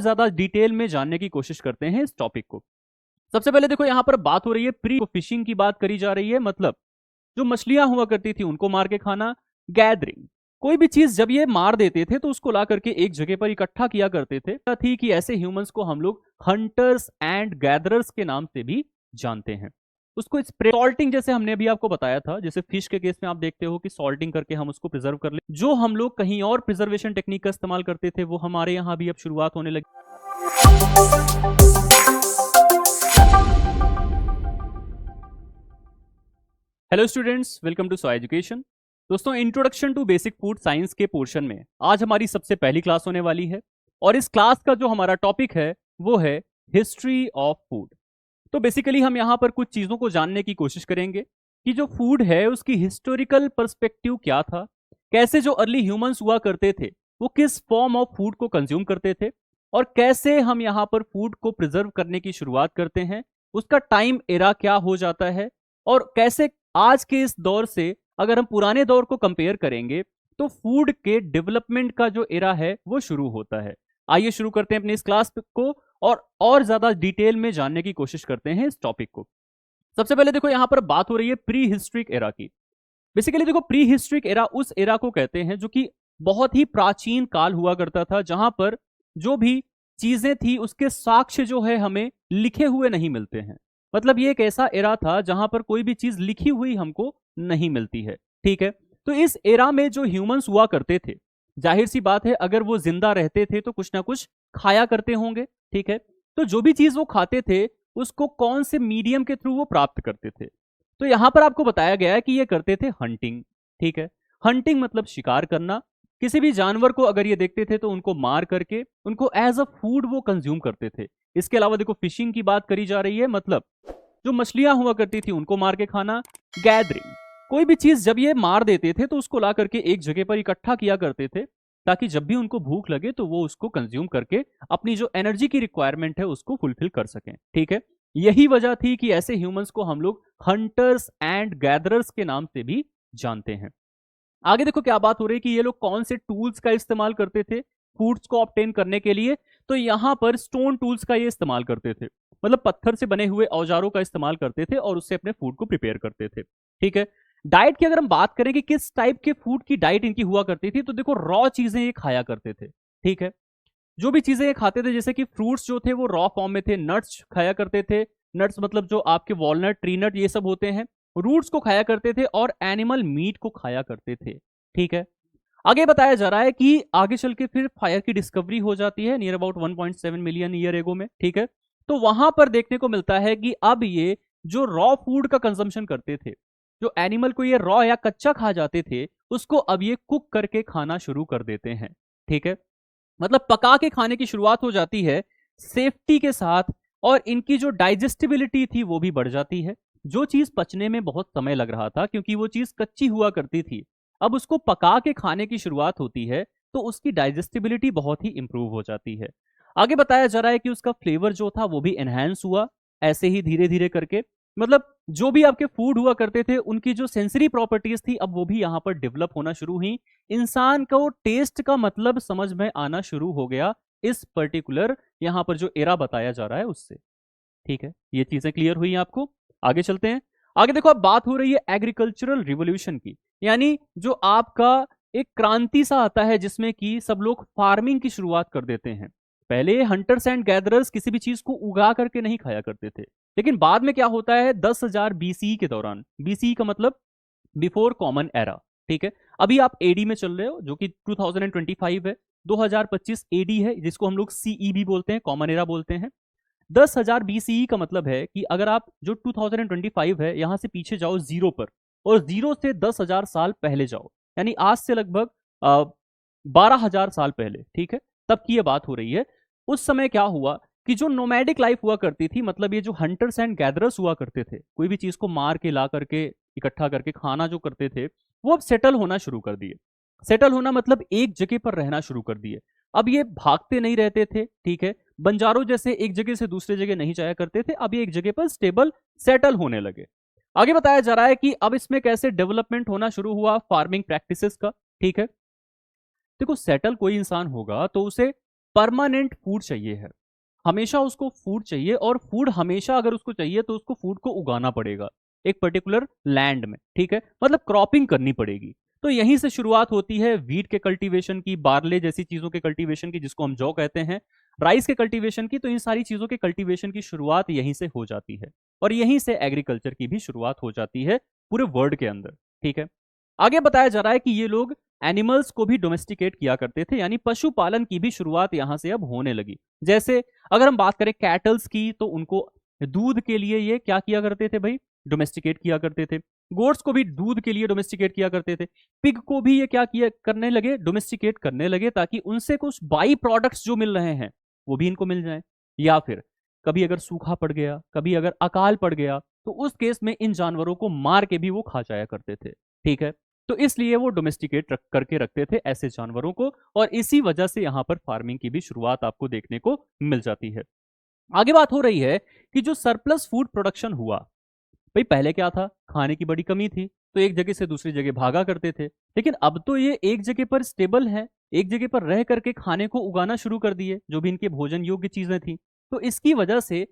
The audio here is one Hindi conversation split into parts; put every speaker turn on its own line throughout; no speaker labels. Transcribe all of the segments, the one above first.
ज्यादा डिटेल में जानने की कोशिश करते हैं इस टॉपिक को। सबसे पहले देखो यहाँ पर बात हो रही है प्री फिशिंग की, बात करी जा रही है, मतलब जो मछलियां हुआ करती थी उनको मार के खाना। गैदरिंग, कोई भी चीज जब ये मार देते थे तो उसको ला करके एक जगह पर इकट्ठा किया करते थे। थी कि ऐसे ह्यूमंस को हम लोग हंटर्स एंड गैदरर्स के नाम से भी जानते हैं। उसको सॉल्टिंग, जैसे हमने अभी आपको बताया था, जैसे फिश के केस में आप देखते हो कि सॉल्टिंग करके हम उसको प्रिजर्व कर ले। जो हम लोग कहीं और प्रिजर्वेशन टेक्निक का इस्तेमाल करते थे वो हमारे यहाँ भी अब शुरुआत होने लगी। Hello students, welcome to so education. दोस्तों, introduction to basic food science के पोर्शन में आज हमारी सबसे पहली क्लास होने वाली है और इस क्लास का जो हमारा टॉपिक है वो है हिस्ट्री ऑफ फूड। तो बेसिकली हम यहाँ पर कुछ चीजों को जानने की कोशिश करेंगे कि जो फूड है उसकी हिस्टोरिकल पर्सपेक्टिव क्या था, कैसे जो अर्ली ह्यूमंस हुआ करते थे वो किस फॉर्म ऑफ फूड को कंज्यूम करते थे और कैसे हम यहाँ पर फूड को प्रिजर्व करने की शुरुआत करते हैं, उसका टाइम एरा क्या हो जाता है और कैसे आज के इस दौर से अगर हम पुराने दौर को कंपेयर करेंगे तो फूड के डेवलपमेंट का जो एरा है वो शुरू होता है। आइए शुरू करते हैं अपनी इस क्लास को और ज्यादा डिटेल में जानने की कोशिश करते हैं इस टॉपिक को। सबसे पहले देखो यहाँ पर बात हो रही है प्री हिस्ट्रिक एरा की। बेसिकली देखो, प्री हिस्ट्रिक एरा उस एरा को कहते हैं जो कि बहुत ही प्राचीन काल हुआ करता था, जहां पर जो भी चीजें थी उसके साक्ष्य जो है हमें लिखे हुए नहीं मिलते हैं। मतलब ये एक ऐसा एरा था जहां पर कोई भी चीज लिखी हुई हमको नहीं मिलती है। ठीक है, तो इस एरा में जो ह्यूमंस हुआ करते थे, जाहिर सी बात है अगर वो जिंदा रहते थे तो कुछ ना कुछ खाया करते होंगे। ठीक है, तो जो भी चीज वो खाते थे उसको कौन से मीडियम के थ्रू वो प्राप्त करते थे, तो यहां पर आपको बताया गया है कि ये करते थे हंटिंग। ठीक है, हंटिंग मतलब शिकार करना। किसी भी जानवर को अगर ये देखते थे तो उनको मार करके उनको एज अ फूड वो कंज्यूम करते थे। इसके अलावा देखो फिशिंग की बात करी जा रही है, मतलब जो मछलियां हुआ करती थी उनको मार के खाना। गैदरिंग, कोई भी चीज जब ये मार देते थे तो उसको ला करके एक जगह पर इकट्ठा किया करते थे ताकि जब भी उनको भूख लगे तो वो उसको कंज्यूम करके अपनी जो एनर्जी की रिक्वायरमेंट है उसको फुलफिल कर सकें। ठीक है, यही वजह थी कि ऐसे ह्यूमंस को हम लोग हंटर्स एंड गैदरर्स के नाम से भी जानते हैं। आगे देखो क्या बात हो रही है कि ये लोग कौन से टूल्स का इस्तेमाल करते थे फूड्स को ऑब्टेन करने के लिए, तो यहां पर स्टोन टूल्स का ये इस्तेमाल करते थे। मतलब पत्थर से बने हुए औजारों का इस्तेमाल करते थे और उससे अपने फूड को प्रिपेयर करते थे। ठीक है, डाइट की अगर हम बात करें कि किस टाइप के फूड की डाइट इनकी हुआ करती थी, तो देखो रॉ चीजें ये खाया करते थे। ठीक है, जो भी चीजें ये खाते थे, जैसे कि फ्रूट्स जो थे वो रॉ फॉर्म में थे, नट्स खाया करते थे। नट्स मतलब जो आपके वॉलनट, ट्री नट, ये सब होते हैं। रूट्स को खाया करते थे और एनिमल मीट को खाया करते थे। ठीक है, आगे बताया जा रहा है कि आगे चल के फिर फायर की डिस्कवरी हो जाती है near about 1.7 million year ago में। ठीक है, तो वहां पर देखने को मिलता है कि अब ये जो रॉ फूड का कंजम्पशन करते थे, जो एनिमल को ये रॉ या कच्चा खा जाते थे, उसको अब ये कुक करके खाना शुरू कर देते हैं। ठीक है, मतलब पका के खाने की शुरुआत हो जाती है सेफ्टी के साथ, और इनकी जो डाइजेस्टिबिलिटी थी वो भी बढ़ जाती है। जो चीज पचने में बहुत समय लग रहा था क्योंकि वो चीज कच्ची हुआ करती थी, अब उसको पका के खाने की शुरुआत होती है तो उसकी डाइजेस्टिबिलिटी बहुत ही इंप्रूव हो जाती है। आगे बताया जा रहा है कि उसका फ्लेवर जो था वो भी एनहांस हुआ, ऐसे ही धीरे धीरे करके। मतलब जो भी आपके फूड हुआ करते थे उनकी जो सेंसरी प्रॉपर्टीज थी अब वो भी यहाँ पर डेवलप होना शुरू हुई। इंसान को टेस्ट का मतलब समझ में आना शुरू हो गया इस पर्टिकुलर यहाँ पर जो एरा बताया जा रहा है उससे। ठीक है, ये चीजें क्लियर हुई आपको। आगे चलते हैं। आगे देखो, अब बात हो रही है एग्रीकल्चरल रिवोल्यूशन की, यानी जो आपका एक क्रांति सा आता है जिसमें कि सब लोग फार्मिंग की शुरुआत कर देते हैं। पहले हंटर्स एंड गैदरर्स किसी भी चीज को उगा करके नहीं खाया करते थे, लेकिन बाद में क्या होता है 10,000 बीसी के दौरान, बीसी का मतलब बिफोर कॉमन एरा। ठीक है, अभी आप एडी में चल रहे हो जो कि 2025 है, 2025 एडी है जिसको हम लोग सीई भी बोलते हैं, कॉमन एरा बोलते हैं। 10,000 बीसीई का मतलब है कि अगर आप जो 2025 है यहां से पीछे जाओ जीरो पर, और जीरो से 10,000 साल पहले जाओ, यानी आज से लगभग 12,000 साल पहले। ठीक है, तब की ये बात हो रही है। उस समय क्या हुआ कि जो नोमैडिक लाइफ हुआ करती थी, मतलब ये जो हंटर्स एंड गैदरर्स हुआ करते थे, कोई भी चीज को मार के ला करके इकट्ठा करके खाना जो करते थे, वो अब सेटल होना शुरू कर दिए। सेटल होना मतलब एक जगह पर रहना शुरू कर दिए। अब ये भागते नहीं रहते थे। ठीक है, बंजारों जैसे एक जगह से दूसरे जगह नहीं जाया करते थे, अब ये एक जगह पर स्टेबल सेटल होने लगे। आगे बताया जा रहा है कि अब इसमें कैसे डेवलपमेंट होना शुरू हुआ फार्मिंग प्रैक्टिसेस का। ठीक है, देखो सेटल कोई इंसान होगा तो उसे परमानेंट फूड चाहिए है, हमेशा उसको फूड चाहिए, और फूड हमेशा अगर उसको चाहिए तो उसको फूड को उगाना पड़ेगा एक पर्टिकुलर लैंड में, ठीक है, मतलब क्रॉपिंग करनी पड़ेगी। तो यहीं से शुरुआत होती है वीट के कल्टीवेशन की, बार्ले जैसी चीजों के कल्टीवेशन की, जिसको हम जौ कहते हैं, राइस के कल्टीवेशन की। तो इन सारी चीजों के कल्टीवेशन की शुरुआत यहीं से हो जाती है, और यहीं से एग्रीकल्चर की भी शुरुआत हो जाती है पूरे वर्ल्ड के अंदर, ठीक है। आगे बताया जा रहा है कि ये लोग एनिमल्स को भी डोमेस्टिकेट किया करते थे, यानी पशुपालन की भी शुरुआत यहां से अब होने लगी। जैसे अगर हम बात करें कैटल्स की, तो उनको दूध के लिए ये क्या किया करते थे भाई, डोमेस्टिकेट किया करते थे। गोट्स को भी दूध के लिए डोमेस्टिकेट किया करते थे। पिग को भी ये क्या किया करने लगे, डोमेस्टिकेट करने लगे, ताकि उनसे कुछ बाई प्रोडक्ट्स जो मिल रहे हैं वो भी इनको मिल जाए। या फिर कभी अगर सूखा पड़ गया, कभी अगर अकाल पड़ गया, तो उस केस में इन जानवरों को मार के भी वो खा जाया करते थे, ठीक है। तो इसलिए वो डोमेस्टिकेट करके रखते थे ऐसे जानवरों को, और इसी वजह से यहां पर फार्मिंग की भी शुरुआत आपको देखने को मिल जाती है। आगे बात हो रही है कि जो सरप्लस फूड प्रोडक्शन हुआ, भाई पहले क्या था, खाने की बड़ी कमी थी, तो एक जगह से दूसरी जगह भागा करते थे। लेकिन अब तो ये एक जगह पर स्टेबल है, एक जगह पर रह करके खाने को उगाना शुरू कर दिए, जो भी इनके भोजन योग्य चीजें थी। तो इसकी वजह से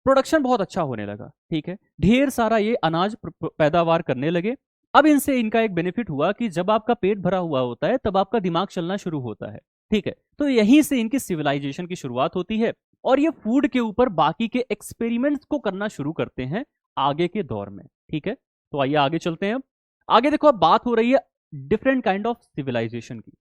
प्रोडक्शन बहुत अच्छा होने लगा, ठीक है, ढेर सारा ये अनाज पैदावार करने लगे। अब इनसे इनका एक बेनिफिट हुआ कि जब आपका पेट भरा हुआ होता है तब आपका दिमाग चलना शुरू होता है, ठीक है। तो यहीं से इनकी सिविलाइजेशन की शुरुआत होती है, और ये फूड के ऊपर बाकी के एक्सपेरिमेंट्स को करना शुरू करते हैं आगे के दौर में, ठीक है। तो आइए आगे चलते हैं। अब आगे देखो, अब बात हो रही है डिफरेंट काइंड ऑफ सिविलाइजेशन की।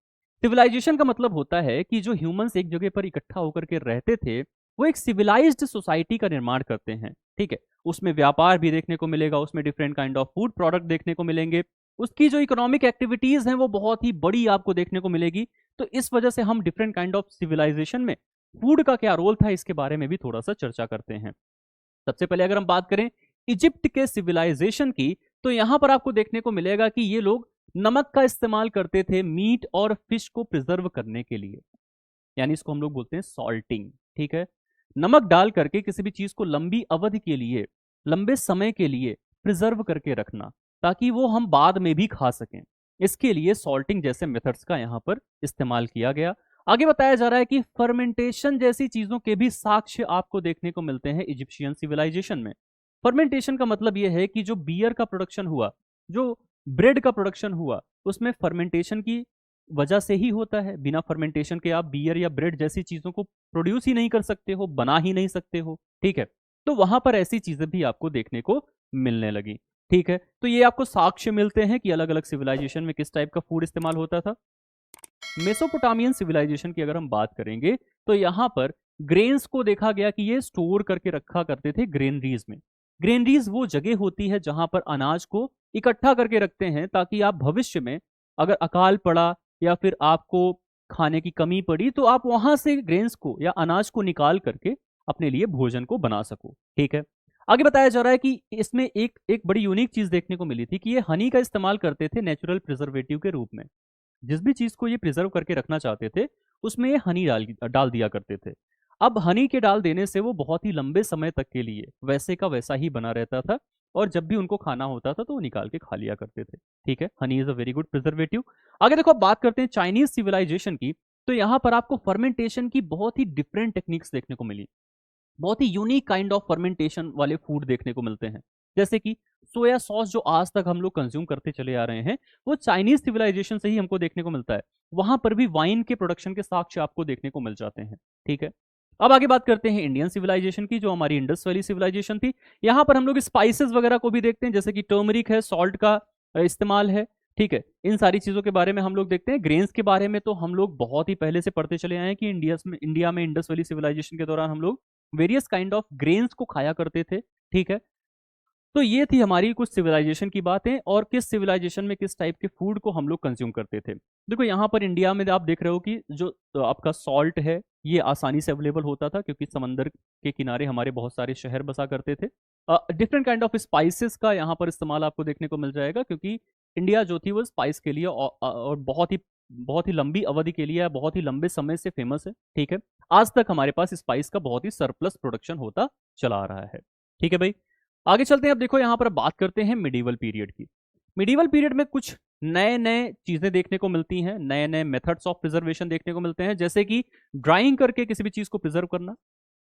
सिविलाइजेशन का मतलब होता है कि जो ह्यूमंस एक जगह पर इकट्ठा होकर के रहते थे, वो एक सिविलाइज्ड सोसाइटी का निर्माण करते हैं, ठीक है। उसमें व्यापार भी देखने को मिलेगा, उसमें different kind of food product देखने को मिलेंगे, उसकी जो इकोनॉमिक एक्टिविटीज हैं वो बहुत ही बड़ी आपको देखने को मिलेगी। तो इस वजह से हम डिफरेंट काइंड ऑफ सिविलाइजेशन में फूड का क्या रोल था, इसके बारे में भी थोड़ा सा चर्चा करते हैं। सबसे पहले अगर हम बात करें इजिप्ट के सिविलाइजेशन की, तो यहां पर आपको देखने को मिलेगा कि ये लोग नमक का इस्तेमाल करते थे मीट और फिश को प्रिजर्व करने के लिए, यानी इसको हम लोग बोलते हैं सॉल्टिंग, ठीक है। नमक डाल करके किसी भी चीज को लंबी अवधि के लिए, लंबे समय के लिए प्रिजर्व करके रखना, ताकि वो हम बाद में भी खा सकें। इसके लिए सॉल्टिंग जैसे मेथड्स का यहां पर इस्तेमाल किया गया। आगे बताया जा रहा है कि फर्मेंटेशन जैसी चीजों के भी साक्ष्य आपको देखने को मिलते हैं इजिप्शियन सिविलाइजेशन में। फर्मेंटेशन का मतलब यह है कि जो बियर का प्रोडक्शन हुआ, जो ब्रेड का प्रोडक्शन हुआ, उसमें फर्मेंटेशन की वजह से ही होता है। बिना फर्मेंटेशन के आप बियर या ब्रेड जैसी चीजों को प्रोड्यूस ही नहीं कर सकते हो, बना ही नहीं सकते हो, ठीक है। तो वहां पर ऐसी चीजें भी आपको देखने को मिलने लगी, ठीक है। तो ये आपको साक्ष्य मिलते हैं कि अलग अलग सिविलाइजेशन में किस टाइप का फूड इस्तेमाल होता था। मेसोपोटामियन सिविलाइजेशन की अगर हम बात करेंगे, तो यहां पर ग्रेन्स को देखा गया कि ये स्टोर करके रखा करते थे ग्रेनरीज में। ग्रेनरीज वो जगह होती है जहां पर अनाज को इकट्ठा करके रखते हैं, ताकि आप भविष्य में अगर अकाल पड़ा या फिर आपको खाने की कमी पड़ी, तो आप वहां से ग्रेन्स को या अनाज को निकाल करके अपने लिए भोजन को बना सको, ठीक है। आगे बताया जा रहा है कि इसमें एक एक बड़ी यूनिक चीज देखने को मिली थी कि ये हनी का इस्तेमाल करते थे नेचुरल प्रिजर्वेटिव के रूप में। जिस भी चीज को ये प्रिजर्व करके रखना चाहते थे, उसमें ये हनी डाल डाल दिया करते थे। अब हनी के डाल देने से वो बहुत ही लंबे समय तक के लिए वैसे का वैसा ही बना रहता था, और जब भी उनको खाना होता था तो वो निकाल के खा लिया करते थे, ठीक है। Honey is a very good preservative. आगे देखो, अब बात करते हैं चाइनीज सिविलाइजेशन की। तो यहाँ पर आपको फर्मेंटेशन की बहुत ही डिफरेंट टेक्निक्स देखने को मिली, बहुत ही यूनिक काइंड ऑफ फर्मेंटेशन वाले फूड देखने को मिलते हैं। जैसे कि सोया सॉस जो आज तक हम लोग कंज्यूम करते चले आ रहे हैं, वो चाइनीज सिविलाइजेशन से ही हमको देखने को मिलता है। वहां पर भी वाइन के प्रोडक्शन के साक्ष्य आपको देखने को मिल जाते हैं, ठीक है। अब आगे बात करते हैं इंडियन सिविलाइजेशन की, जो हमारी इंडस वैली सिविलाइजेशन थी। यहां पर हम लोग स्पाइसेस वगैरह को भी देखते हैं, जैसे कि टर्मरिक है, सॉल्ट का इस्तेमाल है, ठीक है। इन सारी चीजों के बारे में हम लोग देखते हैं। ग्रेन्स के बारे में तो हम लोग बहुत ही पहले से पढ़ते चले आए हैं कि इंडिया में इंडस वैली सिविलाइजेशन के दौरान हम लोग वेरियस काइंड ऑफ ग्रेन्स को खाया करते थे, ठीक है। तो ये थी हमारी कुछ सिविलाइजेशन की बातें, और किस सिविलाइजेशन में किस टाइप के फूड को हम लोग कंज्यूम करते थे। देखो यहाँ पर इंडिया में आप देख रहे हो कि जो आपका सॉल्ट है, ये आसानी से अवेलेबल होता था, क्योंकि समंदर के किनारे हमारे बहुत सारे शहर बसा करते थे। डिफरेंट काइंड ऑफ स्पाइसेस का यहाँ पर इस्तेमाल आपको देखने को मिल जाएगा, क्योंकि इंडिया जो थी वो स्पाइस के लिए और बहुत ही लंबी अवधि के लिए, बहुत ही लंबे समय से फेमस है, ठीक है। आज तक हमारे पास स्पाइस का बहुत ही सरप्लस प्रोडक्शन होता चला आ रहा है, ठीक है भाई। आगे चलते हैं। अब देखो यहाँ पर बात करते हैं मिडिवल पीरियड की। मिडिवल पीरियड में कुछ नए नए चीजें देखने को मिलती हैं, नए नए मेथड्स ऑफ प्रिजर्वेशन देखने को मिलते हैं, जैसे कि ड्राइंग करके किसी भी चीज को प्रिजर्व करना।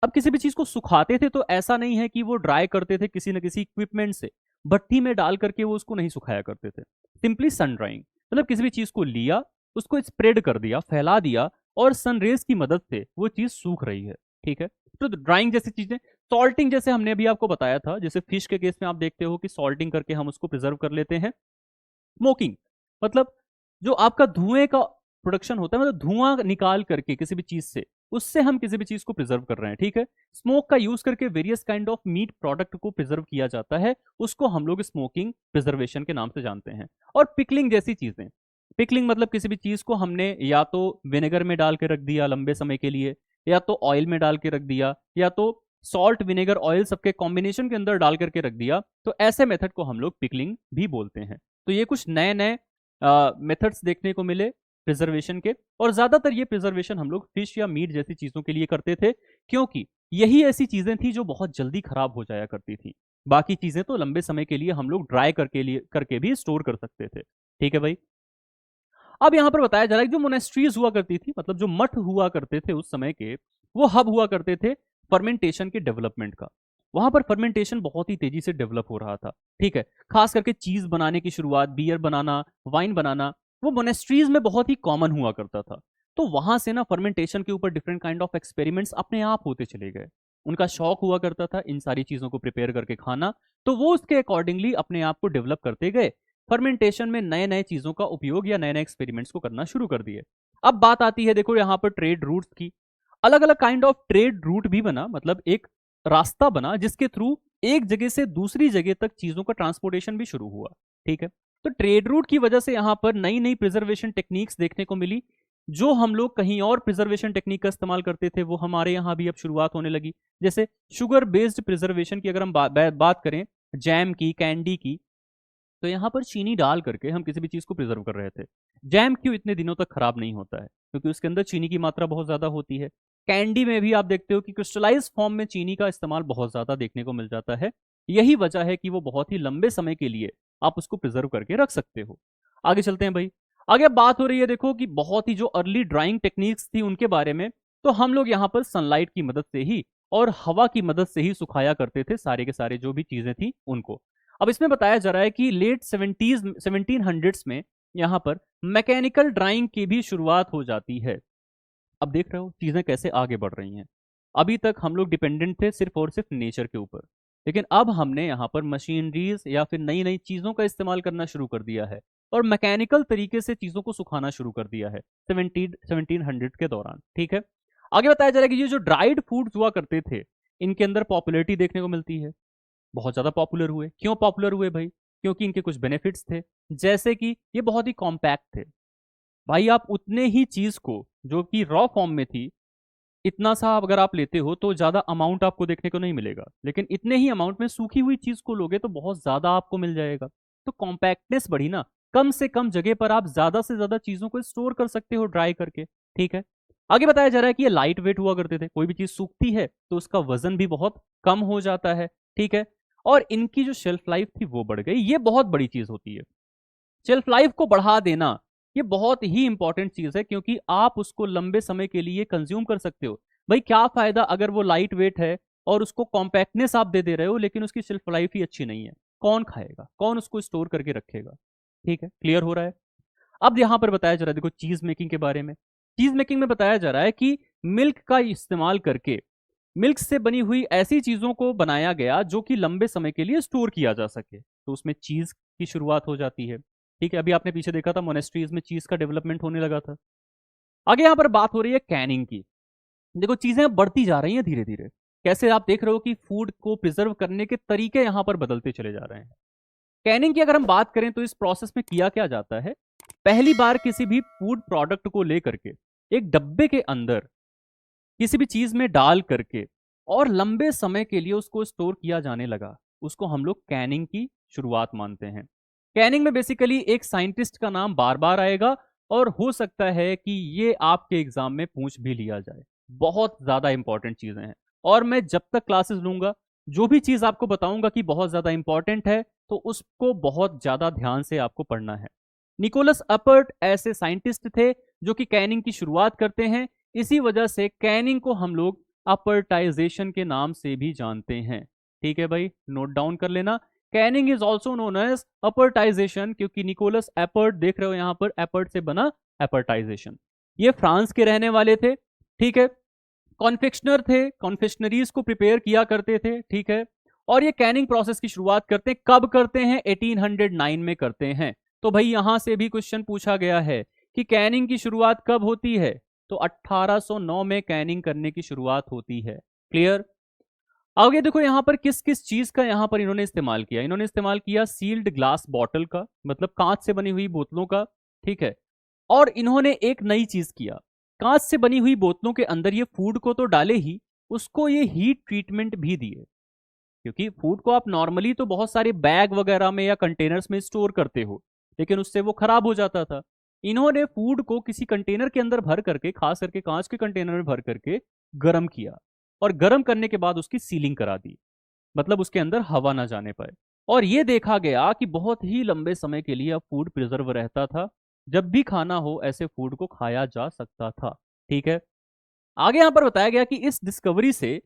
अब किसी भी चीज को सुखाते थे तो ऐसा नहीं है कि वो ड्राई करते थे किसी न किसी इक्विपमेंट से, भट्टी में डाल करके वो उसको नहीं सुखाया करते थे। सिंपली सन ड्राइंग, मतलब किसी भी चीज को लिया, उसको स्प्रेड कर दिया, फैला दिया, और सनरेज की मदद से वो चीज सूख रही है। ठीक है, तो ड्राइंग जैसी चीजें। सॉल्टिंग, जैसे हमने अभी आपको बताया था, जैसे फिश के केस में आप देखते हो कि सॉल्टिंग करके हम उसको प्रिजर्व कर लेते हैं। स्मोकिंग, मतलब जो आपका धुएं का प्रोडक्शन होता है, मतलब धुआं निकाल करके किसी भी चीज से, उससे हम किसी भी चीज को प्रिजर्व कर रहे हैं। ठीक है, स्मोक का यूज करके various kind of meat product को प्रिजर्व किया जाता है, उसको हम लोग स्मोकिंग प्रिजर्वेशन के नाम से जानते हैं। और पिकलिंग जैसी चीजें, पिकलिंग मतलब किसी भी चीज को हमने या तो विनेगर में डाल के रख दिया लंबे समय के लिए, या तो ऑयल में डाल के रख दिया, या तो सॉल्ट विनेगर ऑयल सबके कॉम्बिनेशन के अंदर डाल करके रख दिया, तो ऐसे मेथड को हम लोग पिकलिंग भी बोलते हैं। तो ये कुछ नए नए मेथड्स देखने को मिले प्रिजर्वेशन के, और ज्यादातर ये प्रिजर्वेशन हम लोग फिश या मीट जैसी चीजों के लिए करते थे, क्योंकि यही ऐसी चीजें थी जो बहुत जल्दी खराब हो जाया करती थी। बाकी चीजें तो लंबे समय के लिए हम लोग ड्राई करके भी स्टोर कर सकते थे। ठीक है भाई। अब यहां पर बताया जा रहा है कि जो मोनेस्ट्रीज हुआ करती थी, मतलब जो मठ हुआ करते थे उस समय के, वो हब हुआ करते थे फर्मेंटेशन के डेवलपमेंट का। वहां पर फर्मेंटेशन बहुत ही तेजी से डेवलप हो रहा था। ठीक है, खास करके चीज बनाने की शुरुआत, बियर बनाना, वाइन बनाना, वो मोनेस्ट्रीज में बहुत ही कॉमन हुआ करता था। तो वहां से ना फर्मेंटेशन के ऊपर डिफरेंट काइंड ऑफ एक्सपेरिमेंट्स अपने आप होते चले गए। उनका शौक हुआ करता था इन सारी चीजों को प्रिपेयर करके खाना, तो वो उसके अकॉर्डिंगली अपने आप को डेवलप करते गए, फर्मेंटेशन में नए नए चीजों का उपयोग या नए नए एक्सपेरिमेंट्स को करना शुरू कर दिए। अब बात आती है, देखो यहाँ पर ट्रेड रूट्स की। अलग अलग काइंड ऑफ ट्रेड रूट भी बना, मतलब एक रास्ता बना जिसके थ्रू एक जगह से दूसरी जगह तक चीजों का ट्रांसपोर्टेशन भी शुरू हुआ। ठीक है, तो ट्रेड रूट की वजह से यहाँ पर नई नई प्रिजर्वेशन टेक्निक्स देखने को मिली। जो हम लोग कहीं और प्रिजर्वेशन टेक्निक का इस्तेमाल करते थे, वो हमारे यहाँ भी अब शुरुआत होने लगी। जैसे शुगर बेस्ड प्रिजर्वेशन की अगर हम बात करें, जैम की, कैंडी की, तो यहाँ पर चीनी डाल करके हम किसी भी चीज को प्रिजर्व कर रहे थे। जैम क्यों इतने दिनों तक खराब नहीं होता है? क्योंकि उसके अंदर चीनी की मात्रा बहुत ज्यादा होती है। कैंडी में भी आप देखते हो कि क्रिस्टलाइज फॉर्म में चीनी का इस्तेमाल बहुत ज्यादा देखने को मिल जाता है। यही वजह है कि वो बहुत ही लंबे समय के लिए आप उसको प्रिजर्व करके रख सकते हो। आगे चलते हैं भाई। आगे बात हो रही है, देखो कि बहुत ही जो अर्ली ड्राइंग टेक्निक्स थी उनके बारे में। तो हम लोग यहाँ पर सनलाइट की मदद से ही और हवा की मदद से ही सुखाया करते थे सारे के सारे जो भी चीजें थी उनको। अब इसमें बताया जा रहा है कि लेट 1700s में यहाँ पर मैकेनिकल ड्राइंग की भी शुरुआत हो जाती है। अब देख रहे हो चीजें कैसे आगे बढ़ रही हैं। अभी तक हम लोग डिपेंडेंट थे सिर्फ और सिर्फ नेचर के ऊपर, लेकिन अब हमने यहाँ पर मशीनरीज या फिर नई नई चीजों का इस्तेमाल करना शुरू कर दिया है, और मैकेनिकल तरीके से चीजों को सुखाना शुरू कर दिया है 1700 के दौरान। ठीक है, आगे बताया जा रहा है कि ये जो ड्राइड फूड्स हुआ करते थे, इनके अंदर पॉपुलैरिटी देखने को मिलती है। बहुत ज्यादा पॉपुलर हुए। क्यों पॉपुलर हुए भाई? क्योंकि इनके कुछ बेनिफिट्स थे, जैसे कि ये बहुत ही कॉम्पैक्ट थे। भाई आप उतने ही चीज को जो कि रॉ फॉर्म में थी, इतना सा अगर आप लेते हो तो ज्यादा अमाउंट आपको देखने को नहीं मिलेगा, लेकिन इतने ही अमाउंट में सूखी हुई चीज को लोगे तो बहुत ज्यादा आपको मिल जाएगा। तो कॉम्पैक्टनेस बढ़ी ना, कम से कम जगह पर आप ज्यादा से ज्यादा चीजों को स्टोर कर सकते हो ड्राई करके। ठीक है, आगे बताया जा रहा है कि ये लाइट वेट हुआ करते थे। कोई भी चीज सूखती है तो उसका वजन भी बहुत कम हो जाता है। ठीक है, और इनकी जो शेल्फ लाइफ थी वो बढ़ गई। ये बहुत बड़ी चीज होती है, शेल्फ लाइफ को बढ़ा देना। ये बहुत ही इंपॉर्टेंट चीज है, क्योंकि आप उसको लंबे समय के लिए कंज्यूम कर सकते हो। भाई क्या फायदा अगर वो लाइट वेट है और उसको कॉम्पैक्टनेस आप दे दे रहे हो, लेकिन उसकी शेल्फ लाइफ ही अच्छी नहीं है। कौन खाएगा, कौन उसको स्टोर करके रखेगा? ठीक है, क्लियर हो रहा है। अब यहां पर बताया जा रहा है, देखो चीज मेकिंग के बारे में। चीज मेकिंग में बताया जा रहा है कि मिल्क का इस्तेमाल करके, मिल्क से बनी हुई ऐसी चीजों को बनाया गया जो कि लंबे समय के लिए स्टोर किया जा सके, तो उसमें चीज की शुरुआत हो जाती है। ठीक है, अभी आपने पीछे देखा था मोनेस्ट्रीज में चीज का डेवलपमेंट होने लगा था। आगे यहां पर बात हो रही है कैनिंग की। देखो चीजें अब बढ़ती जा रही हैं धीरे धीरे। कैसे? आप देख रहे हो कि फूड को प्रिजर्व करने के तरीके यहां पर बदलते चले जा रहे हैं। कैनिंग की अगर हम बात करें तो इस प्रोसेस में किया क्या जाता है, पहली बार किसी भी फूड प्रोडक्ट को लेकर के एक डब्बे के अंदर किसी भी चीज में डाल करके और लंबे समय के लिए उसको स्टोर किया जाने लगा, उसको हम लोग कैनिंग की शुरुआत मानते हैं। कैनिंग में बेसिकली एक साइंटिस्ट का नाम बार बार आएगा, और हो सकता है कि ये आपके एग्जाम में पूछ भी लिया जाए। बहुत ज्यादा इंपॉर्टेंट चीजें हैं, और मैं जब तक क्लासेस लूंगा जो भी चीज आपको बताऊंगा कि बहुत ज्यादा इंपॉर्टेंट है, तो उसको बहुत ज्यादा ध्यान से आपको पढ़ना है। निकोलस अपर्ट ऐसे साइंटिस्ट थे जो कि कैनिंग की शुरुआत करते हैं। इसी वजह से कैनिंग को हम लोग अपर्टाइजेशन के नाम से भी जानते हैं। ठीक है भाई, नोट डाउन कर लेना। Canning is also known as appertization, क्योंकि निकोलस एपर्ट देख रहे हो यहां पर, एपर्ट से बना अपर्टाइजेशन। ये फ्रांस के रहने वाले थे। ठीक है, कॉन्फेक्शनर थे, कॉन्फेक्शनरीज को प्रिपेयर किया करते थे। ठीक है, और ये कैनिंग प्रोसेस की शुरुआत करते हैं, कब करते हैं? 1809 में करते हैं। तो भाई यहां से भी क्वेश्चन पूछा गया है कि कैनिंग की शुरुआत कब होती है, तो 1809 में कैनिंग करने की शुरुआत होती है। क्लियर? आगे देखो यहां पर किस किस चीज का यहां पर इन्होंने इस्तेमाल किया। इन्होंने इस्तेमाल किया सील्ड ग्लास बॉटल का, मतलब कांच से बनी हुई बोतलों का। ठीक है, और इन्होंने एक नई चीज किया, कांच से बनी हुई बोतलों के अंदर ये फूड को तो डाले ही, उसको ये हीट ट्रीटमेंट भी दिए। क्योंकि फूड को आप नॉर्मली तो बहुत सारे बैग वगैरह में या कंटेनर्स में स्टोर करते हो, लेकिन उससे वो खराब हो जाता था। इन्होंने फूड को किसी कंटेनर के अंदर भर करके, खास करके कांच के कंटेनर में भर करके गर्म किया, और गर्म करने के बाद उसकी सीलिंग करा दी, मतलब उसके अंदर हवा ना जाने पाए। और ये देखा गया कि बहुत ही लंबे समय के लिए अब फूड प्रिजर्व रहता था, जब भी खाना हो ऐसे फूड को खाया जा सकता था। ठीक है, आगे यहां पर बताया गया कि इस डिस्कवरी से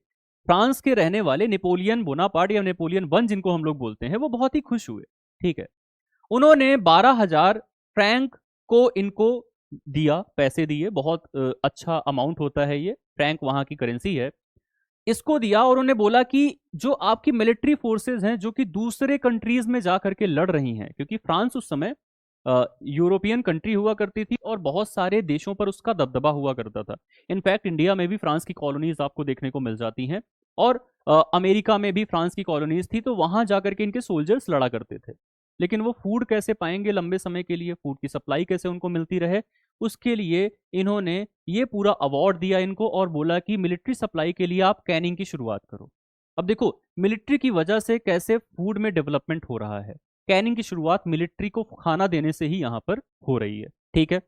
फ्रांस के रहने वाले नेपोलियन बोनापार्ट या नेपोलियन वन जिनको हम लोग बोलते हैं, वो बहुत ही खुश हुए। ठीक है, उन्होंने 12,000 फ्रैंक को इनको दिया, पैसे दिए। बहुत अच्छा अमाउंट होता है ये, फ्रैंक वहां की करेंसी है। इसको दिया और उन्होंने बोला कि जो आपकी मिलिट्री फोर्सेस हैं जो कि दूसरे कंट्रीज में जा करके लड़ रही हैं, क्योंकि फ्रांस उस समय यूरोपियन कंट्री हुआ करती थी और बहुत सारे देशों पर उसका दबदबा हुआ करता था। इनफैक्ट इंडिया में भी फ्रांस की कॉलोनीज आपको देखने को मिल जाती हैं, और अमेरिका में भी फ्रांस की कॉलोनीज थी, तो वहां जाकर के इनके सोल्जर्स लड़ा करते थे। लेकिन वो फूड कैसे पाएंगे लंबे समय के लिए, फूड की सप्लाई कैसे उनको मिलती रहे, उसके लिए इन्होंने ये पूरा अवार्ड दिया इनको और बोला कि मिलिट्री सप्लाई के लिए आप कैनिंग की शुरुआत करो। अब देखो मिलिट्री की वजह से कैसे फूड में डेवलपमेंट हो रहा है। कैनिंग की शुरुआत मिलिट्री को खाना देने से ही यहां पर हो रही है। ठीक है,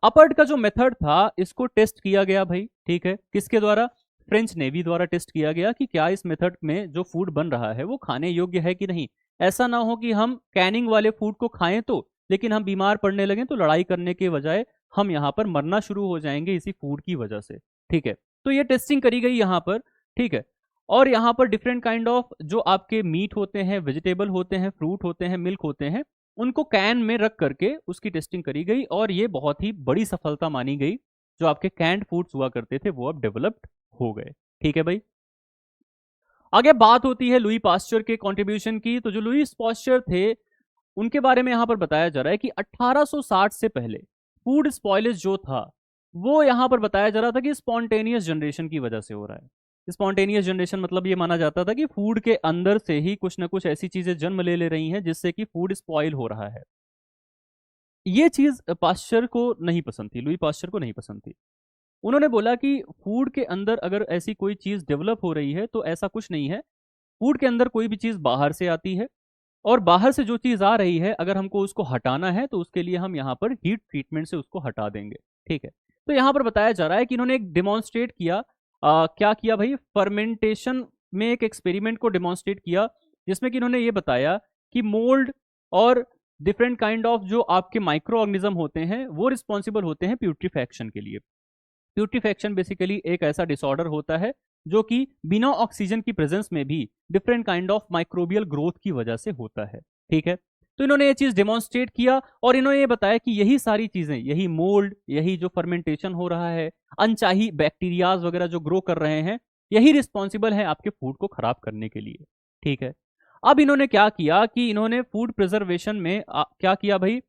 अपर्ट का जो मेथड था इसको टेस्ट किया गया भाई। ठीक है, किसके द्वारा? फ्रेंच नेवी द्वारा टेस्ट किया गया कि क्या इस मेथड में जो फूड बन रहा है वो खाने योग्य है कि नहीं। ऐसा ना हो कि हम कैनिंग वाले फूड को खाएं तो, लेकिन हम बीमार पड़ने लगे तो लड़ाई करने के बजाय हम यहाँ पर मरना शुरू हो जाएंगे इसी फूड की वजह से। ठीक है, तो ये टेस्टिंग करी गई यहाँ पर। ठीक है, और यहाँ पर डिफरेंट काइंड ऑफ जो आपके मीट होते हैं, वेजिटेबल होते हैं, फ्रूट होते हैं, मिल्क होते हैं, उनको कैन में रख करके उसकी टेस्टिंग करी गई और ये बहुत ही बड़ी सफलता मानी गई। जो आपके कैंड फूड्स हुआ करते थे वो अब डेवलप्ड हो गए। ठीक है भाई, आगे बात होती है लुई पास्चर के कंट्रीब्यूशन की। तो जो लुई पास्चर थे उनके बारे में यहां पर बताया जा रहा है कि 1860 से पहले फूड स्पॉइलेज जो था वो यहां पर बताया जा रहा था कि स्पॉन्टेनियस जनरेशन की वजह से हो रहा है। स्पॉन्टेनियस जनरेशन मतलब ये माना जाता था कि फूड के अंदर से ही कुछ ना कुछ ऐसी चीजें जन्म ले ले रही हैं जिससे कि फूड स्पॉइल हो रहा है। ये चीज पास्चर को नहीं पसंद थी, लुई पास्चर को नहीं पसंद थी। उन्होंने बोला कि फूड के अंदर अगर ऐसी कोई चीज डेवलप हो रही है तो ऐसा कुछ नहीं है। फूड के अंदर कोई भी चीज बाहर से आती है, और बाहर से जो चीज आ रही है अगर हमको उसको हटाना है तो उसके लिए हम यहाँ पर हीट ट्रीटमेंट से उसको हटा देंगे। ठीक है, तो यहाँ पर बताया जा रहा है कि इन्होंने एक डिमॉन्स्ट्रेट किया। क्या किया भाई? फर्मेंटेशन में एक एक्सपेरिमेंट को डिमॉन्स्ट्रेट किया, जिसमें कि इन्होंने ये बताया कि मोल्ड और डिफरेंट काइंड ऑफ जो आपके माइक्रो ऑर्गेनिज्म होते हैं वो रिस्पॉन्सिबल होते हैं प्यूट्रीफैक्शन के लिए। प्यूट्रीफैक्शन बेसिकली एक ऐसा डिसऑर्डर होता है जो कि बिना ऑक्सीजन की प्रेजेंस में भी different kind of microbial growth की वजह से होता है। ठीक है, तो इन्होंने ये चीज डेमोन्स्ट्रेट किया और इन्होंने ये बताया कि यही सारी चीजें, यही मोल्ड, यही जो फर्मेंटेशन हो रहा है, अनचाही बैक्टीरियाज वगैरह जो ग्रो कर रहे हैं, यही रिस्पॉन्सिबल है आपके फूड को खराब करने के लिए। ठीक है, अब इन्होंने क्या किया कि इन्होंने फूड प्रिजर्वेशन में क्या किया भाई?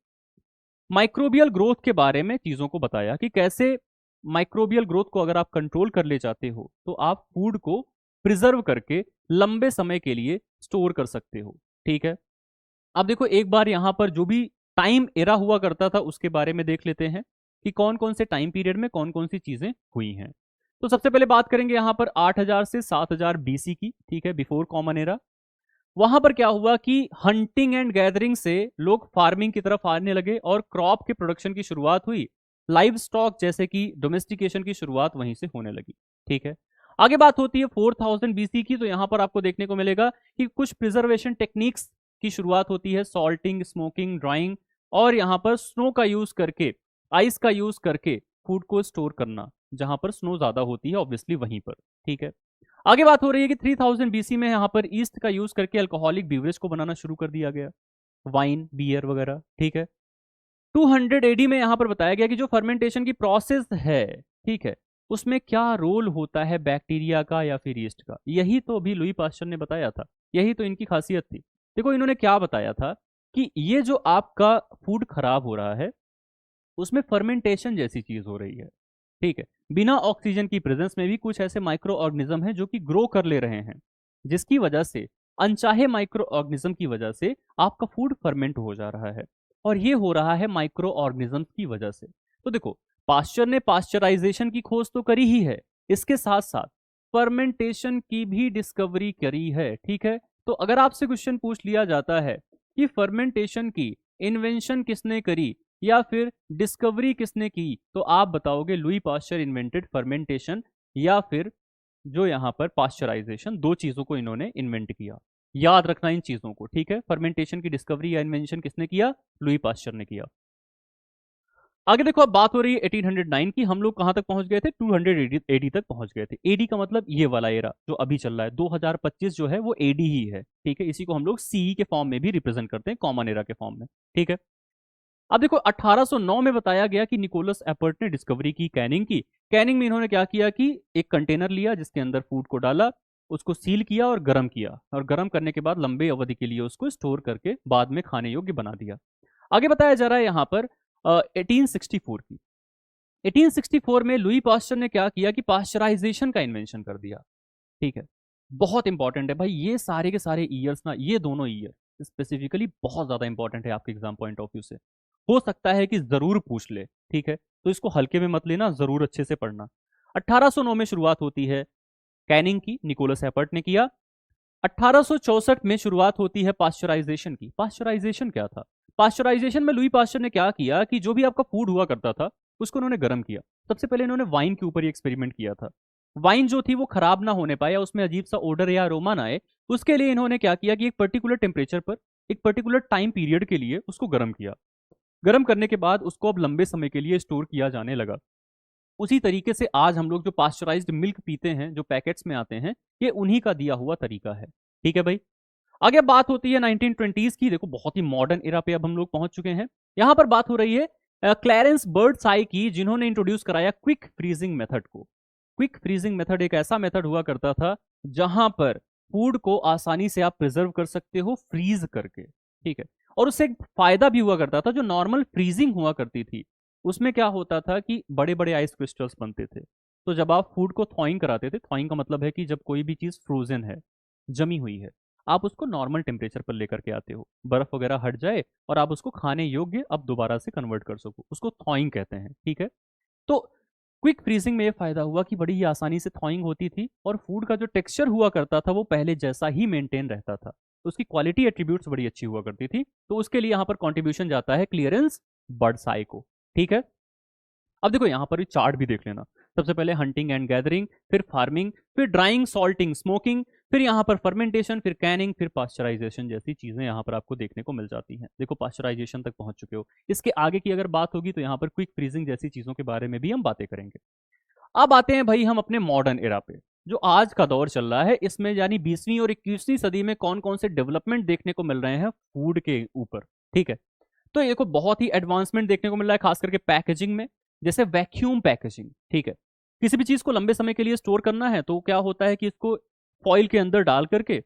माइक्रोबियल ग्रोथ के बारे में चीजों को बताया कि कैसे माइक्रोबियल ग्रोथ को अगर आप कंट्रोल कर ले जाते हो तो आप फूड को प्रिजर्व करके लंबे समय के लिए स्टोर कर सकते हो। ठीक है, अब देखो एक बार यहां पर जो भी टाइम एरा हुआ करता था उसके बारे में देख लेते हैं कि कौन कौन से टाइम पीरियड में कौन कौन सी चीजें हुई हैं। तो सबसे पहले बात करेंगे यहां पर 8000 से 7000 बीसी की। ठीक है, बिफोर कॉमन एरा। वहां पर क्या हुआ कि हंटिंग एंड गैदरिंग से लोग फार्मिंग की तरफ आने लगे और क्रॉप के प्रोडक्शन की शुरुआत हुई। लाइव स्टॉक जैसे कि डोमेस्टिकेशन की शुरुआत वहीं से होने लगी। ठीक है, आगे बात होती है 4000 बीसी की। तो यहां पर आपको देखने को मिलेगा कि कुछ प्रिजर्वेशन टेक्निक्स की शुरुआत होती है, सॉल्टिंग, स्मोकिंग, ड्राइंग, और यहाँ पर स्नो का यूज करके, आइस का यूज करके फूड को स्टोर करना, जहां पर स्नो ज्यादा होती है ऑब्वियसली वहीं पर। ठीक है, आगे बात हो रही है कि 3000 बीसी में यहाँ पर ईस्ट का यूज करके अल्कोहलिक बीवरेज को बनाना शुरू कर दिया गया, वाइन, बियर वगैरह। ठीक है, 200 एडी में यहाँ पर बताया गया कि जो फर्मेंटेशन की प्रोसेस है, ठीक है, उसमें क्या रोल होता है बैक्टीरिया का या फिर ईस्ट का। यही तो अभी लुई पास्चर ने बताया था, यही तो इनकी खासियत थी। देखो इन्होंने क्या बताया था कि ये जो आपका फूड खराब हो रहा है उसमें फर्मेंटेशन जैसी चीज हो रही है। ठीक है, बिना ऑक्सीजन की प्रेजेंस में भी कुछ ऐसे माइक्रो ऑर्गेनिज्म हैं जो कि ग्रो कर ले रहे हैं, जिसकी वजह से, अनचाहे माइक्रो ऑर्गेनिज्म की वजह से आपका फूड फर्मेंट हो जा रहा है, और ये हो रहा है माइक्रो ऑर्गेनिज्म की वजह से। तो देखो, पास्चर ने पास्चराइजेशन की खोज तो करी ही है, इसके साथ साथ फर्मेंटेशन की भी डिस्कवरी करी है। ठीक है, तो अगर आपसे क्वेश्चन पूछ लिया जाता है कि फर्मेंटेशन की इन्वेंशन किसने करी या फिर डिस्कवरी किसने की, तो आप बताओगे लुई पास्चर इन्वेंटेड फर्मेंटेशन या फिर जो यहाँ पर पास्चराइजेशन। दो चीजों को इन्होंने इन्वेंट किया, याद रखना इन चीजों को। ठीक है, फर्मेंटेशन की डिस्कवरी या इन्वेंशन किसने किया, लुई पास्चर ने किया। आगे देखो, अब बात हो रही है 1809 की। हम लोग कहां तक पहुंच गए थे, 200 एडी तक पहुंच गए थे। एडी का मतलब ये वाला एरा जो अभी चल रहा है, 2025 जो है वो एडी ही है। ठीक है, इसी को हम लोग सीई के फॉर्म में भी रिप्रेजेंट करते हैं, कॉमन एरा के फॉर्म में। ठीक है, अब देखो 1809 में बताया गया कि निकोलस एपर्ट ने डिस्कवरी की कैनिंग की। कैनिंग में इन्होंने क्या किया कि एक कंटेनर लिया जिसके अंदर फूड को डाला, उसको सील किया और गर्म किया, और गर्म करने के बाद लंबे अवधि के लिए उसको स्टोर करके बाद में खाने योग्य बना दिया। आगे बताया जा रहा है यहाँ पर 1864 की। 1864 में लुई पास्चर ने क्या किया कि पास्चराइजेशन का इन्वेंशन कर दिया। ठीक है, बहुत इंपॉर्टेंट है भाई, ये सारे के सारे ईयर्स ना, ये दोनों ईयर स्पेसिफिकली बहुत ज्यादा इंपॉर्टेंट है आपके एग्जाम पॉइंट ऑफ व्यू से। हो सकता है कि जरूर पूछ ले। ठीक है, तो इसको हल्के में मत लेना, जरूर अच्छे से पढ़ना। 1809 में शुरुआत होती है कैनिंग की, निकोलस एपर्ट ने किया। 1864 में शुरुआत होती है पास्चराइजेशन की। पास्चराइजेशन क्या था, पास्चराइजेशन में लुई पास्चर ने क्या किया कि जो भी आपका फूड हुआ करता था उसको उन्होंने गर्म किया। सबसे पहले इन्होंने वाइन के ऊपर ही एक्सपेरिमेंट किया था। वाइन जो थी वो खराब ना होने पाए, उसमें अजीब सा ओडर या अरोमा ना आए, उसके लिए इन्होंने क्या किया कि एक पर्टिकुलर टेम्परेचर पर एक पर्टिकुलर टाइम पीरियड के लिए उसको गर्म किया। गर्म करने के बाद उसको अब लंबे समय के लिए स्टोर किया जाने लगा। उसी तरीके से आज हम लोग जो पास्चराइज्ड मिल्क पीते हैं, जो पैकेट्स में आते हैं, ये उन्हीं का दिया हुआ तरीका है। ठीक है भाई, आगे बात होती है 1920s की। देखो बहुत ही मॉडर्न एरा पे अब हम लोग पहुंच चुके हैं। यहां पर बात हो रही है क्लैरेंस बर्डसाई की, जिन्होंने इंट्रोड्यूस कराया क्विक फ्रीजिंग मेथड को। क्विक फ्रीजिंग मेथड एक ऐसा मेथड हुआ करता था जहां पर फूड को आसानी से आप प्रिजर्व कर सकते हो फ्रीज करके। ठीक है, और उससे एक फायदा भी हुआ करता था। जो नॉर्मल फ्रीजिंग हुआ करती थी उसमें क्या होता था कि बड़े बड़े आइस क्रिस्टल्स बनते थे। तो जब आप फूड को थॉइंग कराते थे, थॉइंग का मतलब है कि जब कोई भी चीज फ्रोजन है, जमी हुई है, आप उसको नॉर्मल टेम्परेचर पर लेकर के आते हो, बर्फ वगैरह हट जाए और आप उसको खाने योग्य अब दोबारा से कन्वर्ट कर सको, उसको थॉइंग कहते हैं। ठीक है, तो क्विक फ्रीजिंग में ये फायदा हुआ कि बड़ी ही आसानी से थॉइंग होती थी और फूड का जो टेक्सचर हुआ करता था वो पहले जैसा ही मेंटेन रहता था, तो उसकी क्वालिटी एट्रीब्यूट्स बड़ी अच्छी हुआ करती थी। तो उसके लिए यहाँ पर कॉन्ट्रीब्यूशन जाता है क्लियरेंस बर्डसाई को। ठीक है, अब देखो यहाँ पर चार्ट भी देख लेना। सबसे पहले हंटिंग एंड गैदरिंग, फिर फार्मिंग, फिर ड्राइंग, सॉल्टिंग, स्मोकिंग, फिर यहाँ पर फर्मेंटेशन, फिर कैनिंग, फिर पास्चराइजेशन जैसी चीजें यहाँ पर आपको देखने को मिल जाती हैं। देखो पास्चराइजेशन तक पहुंच चुके हो। इसके आगे की अगर बात होगी तो यहाँ पर क्विक फ्रीजिंग जैसी चीजों के बारे में भी हम बातें करेंगे। अब आते हैं भाई हम अपने मॉडर्न एरा पे, जो आज का दौर चल रहा है। इसमें यानी 20वीं और 21वीं सदी में कौन कौन से डेवलपमेंट देखने को मिल रहे हैं फूड के ऊपर। ठीक है, तो ये को बहुत ही एडवांसमेंट देखने को मिल रहा है, खास करके पैकेजिंग में, जैसे वैक्यूम पैकेजिंग। ठीक है, किसी भी चीज को लंबे समय के लिए स्टोर करना है तो क्या होता है कि इसको फॉइल के अंदर डाल करके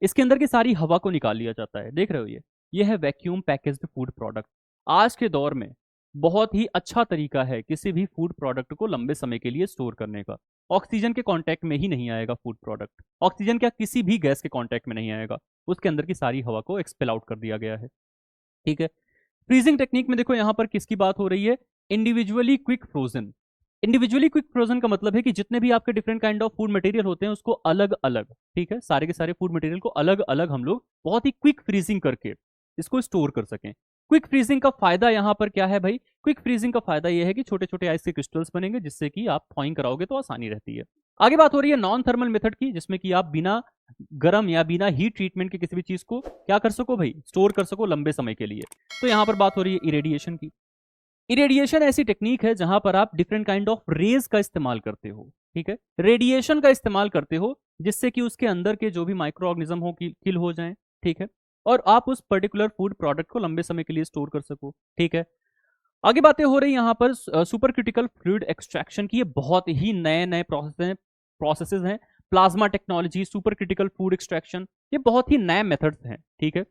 इसके अंदर की सारी हवा को निकाल लिया जाता है। देख रहे हो, ये है वैक्यूम पैकेज्ड फूड प्रोडक्ट। आज के दौर में बहुत ही अच्छा तरीका है किसी भी फूड प्रोडक्ट को लंबे समय के लिए स्टोर करने का। ऑक्सीजन के कांटेक्ट में ही नहीं आएगा फूड प्रोडक्ट, ऑक्सीजन क्या किसी भी गैस के कांटेक्ट में नहीं आएगा, उसके अंदर की सारी हवा को एक्सपेल आउट कर दिया गया है। ठीक है, फ्रीजिंग टेक्निक में देखो यहाँ पर किसकी बात हो रही है, individually quick frozen. Individually quick frozen का मतलब है कि जितने भी आपके different kind of food material होते हैं उसको अलग अलग, ठीक है, सारे के सारे फूड मटेरियल को अलग अलग हम लोग बहुत ही क्विक फ्रीजिंग करके इसको स्टोर कर सकें। क्विक फ्रीजिंग का फायदा यहाँ पर क्या है भाई, क्विक फ्रीजिंग का फायदा यह है कि छोटे छोटे आइस के क्रिस्टल्स बनेंगे जिससे कि आप थॉइंग कराओगे तो आसानी रहती है। आगे बात हो रही है नॉन थर्मल मेथड की, जिसमें कि आप बिना गर्म या बिना हीट ट्रीटमेंट के किसी भी चीज को क्या कर सको भाई, स्टोर कर सको लंबे समय के लिए। तो यहां पर बात हो रही है इरेडिएशन की। इरेडिएशन ऐसी टेक्निक है जहां पर आप डिफरेंट काइंड ऑफ रेज का इस्तेमाल करते हो, ठीक है, रेडिएशन का इस्तेमाल करते हो, जिससे कि उसके अंदर के जो भी माइक्रो ऑर्गेनिज्म हो किल हो जाएं, ठीक है, और आप उस पर्टिकुलर फूड प्रोडक्ट को लंबे समय के लिए स्टोर कर सको, ठीक है। आगे बातें हो रही यहाँ पर सुपर क्रिटिकल फ्लूइड एक्सट्रैक्शन की। ये बहुत ही नए नए प्रोसेसेस हैं। Plasma technology, super critical food extraction, ये बहुत ही नए मेथड्स हैं, ठीक है।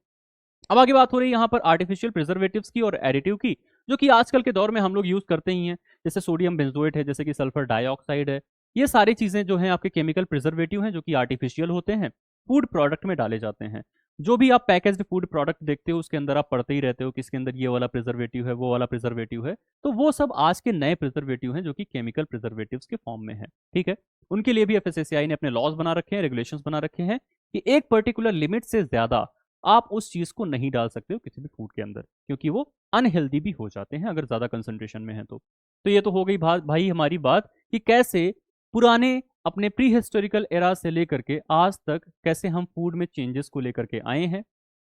अब आगे बात हो रही है यहाँ पर आर्टिफिशियल प्रिजर्वेटिव्स की और एडिटिव की, जो कि आजकल के दौर में हम लोग यूज करते ही हैं, जैसे सोडियम बेंजोएट है, जैसे कि सल्फर डाइऑक्साइड है। ये सारी चीजें जो हैं आपके केमिकल प्रिजर्वेटिव हैं, जो कि आर्टिफिशियल होते हैं, फूड प्रोडक्ट में डाले जाते हैं। जो भी आप पैकेज्ड फूड प्रोडक्ट देखते हो उसके अंदर आप पढ़ते ही रहते हो कि इसके अंदर ये वाला प्रिजर्वेटिव है, वो वाला प्रिजर्वेटिव है। तो वो सब आज के नए प्रिजर्वेटिव हैं जो कि केमिकल प्रिजर्वेटिव्स के फॉर्म में है, ठीक है। उनके लिए भी एफएसएसएआई ने अपने लॉज बना रखे हैं, रेगुलेशंस बना रखे हैं कि एक पर्टिकुलर लिमिट से ज्यादा आप उस चीज को नहीं डाल सकते हो किसी भी फूड के अंदर, क्योंकि वो अनहेल्दी भी हो जाते हैं अगर ज्यादा कंसंट्रेशन में है तो ये तो हो गई भाई हमारी बात कि कैसे पुराने अपने प्री हिस्टोरिकल एरा से लेकर के आज तक कैसे हम फूड में चेंजेस को लेकर के आए हैं,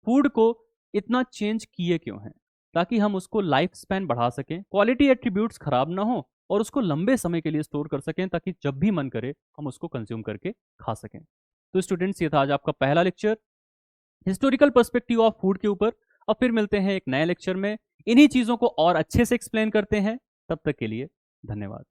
फूड को इतना चेंज किए क्यों हैं, ताकि हम उसको लाइफ स्पैन बढ़ा सकें, क्वालिटी एट्रीब्यूट्स खराब ना हो, और उसको लंबे समय के लिए स्टोर कर सकें, ताकि जब भी मन करे हम उसको कंज्यूम करके खा सकें। तो स्टूडेंट्स, ये था आज आपका पहला lecture historical perspective of food के ऊपर। अब फिर मिलते हैं एक नए लेक्चर में, इन्हीं चीजों को और अच्छे से एक्सप्लेन करते हैं। तब तक के लिए धन्यवाद।